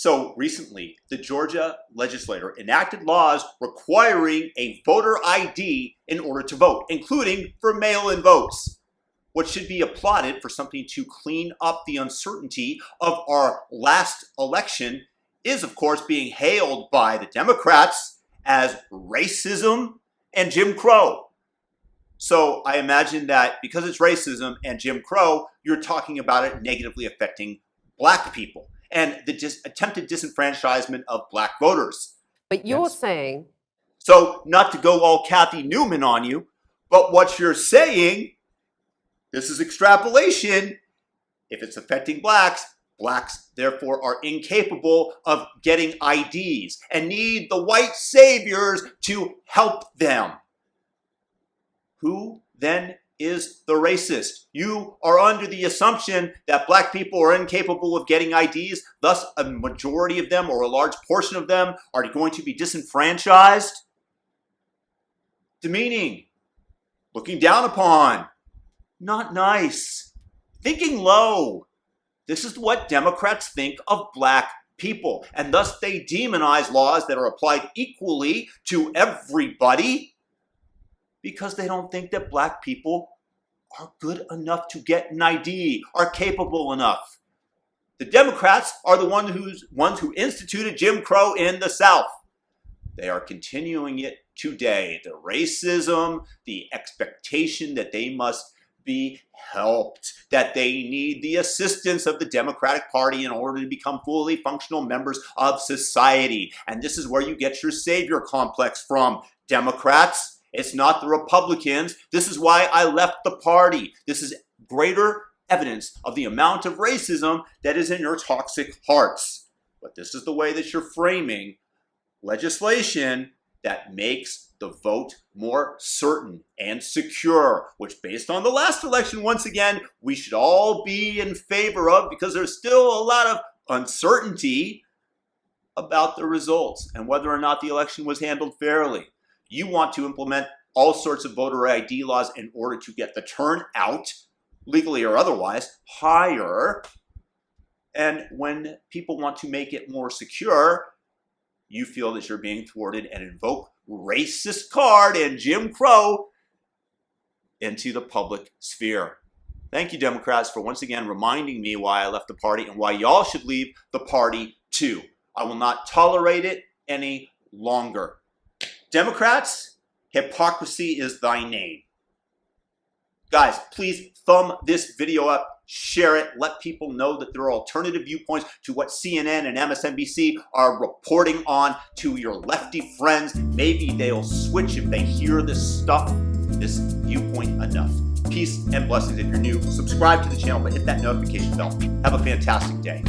So recently, the Georgia legislature enacted laws requiring a voter ID in order to vote, including for mail-in votes. What should be applauded for something to clean up the uncertainty of our last election is, of course, being hailed by the Democrats as racism and Jim Crowe. So I imagine that because it's racism and Jim Crowe, you're talking about it negatively affecting black people and the attempted disenfranchisement of black voters. But you're saying... So not to go all Kathy Newman on you, but what you're saying, this is extrapolation. If it's affecting blacks, blacks therefore are incapable of getting IDs and need the white saviors to help them. Who then is the racist? You are under the assumption that black people are incapable of getting IDs, thus a majority of them or a large portion of them are going to be disenfranchised. Demeaning, looking down upon, not nice, thinking low. This is what Democrats think of black people, and thus they demonize laws that are applied equally to everybody because they don't think that black people are good enough to get an ID, are capable enough. The Democrats are the ones who instituted Jim Crow in the South. They are continuing it today. The racism, the expectation that they must be helped, that they need the assistance of the Democratic Party in order to become fully functional members of society. And this is where you get your savior complex from, Democrats. It's not the Republicans. This is why I left the party. This is greater evidence of the amount of racism that is in your toxic hearts. But this is the way that you're framing legislation that makes the vote more certain and secure, which based on the last election, once again, we should all be in favor of because there's still a lot of uncertainty about the results and whether or not the election was handled fairly. You want to implement all sorts of voter ID laws in order to get the turnout, legally or otherwise, higher. And when people want to make it more secure, you feel that you're being thwarted and invoke racist card and Jim Crow into the public sphere. Thank you, Democrats, for once again reminding me why I left the party and why y'all should leave the party too. I will not tolerate it any longer. Democrats, hypocrisy is thy name. Guys, please thumb this video up, share it, let people know that there are alternative viewpoints to what CNN and MSNBC are reporting on to your lefty friends. Maybe they'll switch if they hear this stuff, this viewpoint enough. Peace and blessings. If you're new, subscribe to the channel, but hit that notification bell. Have a fantastic day.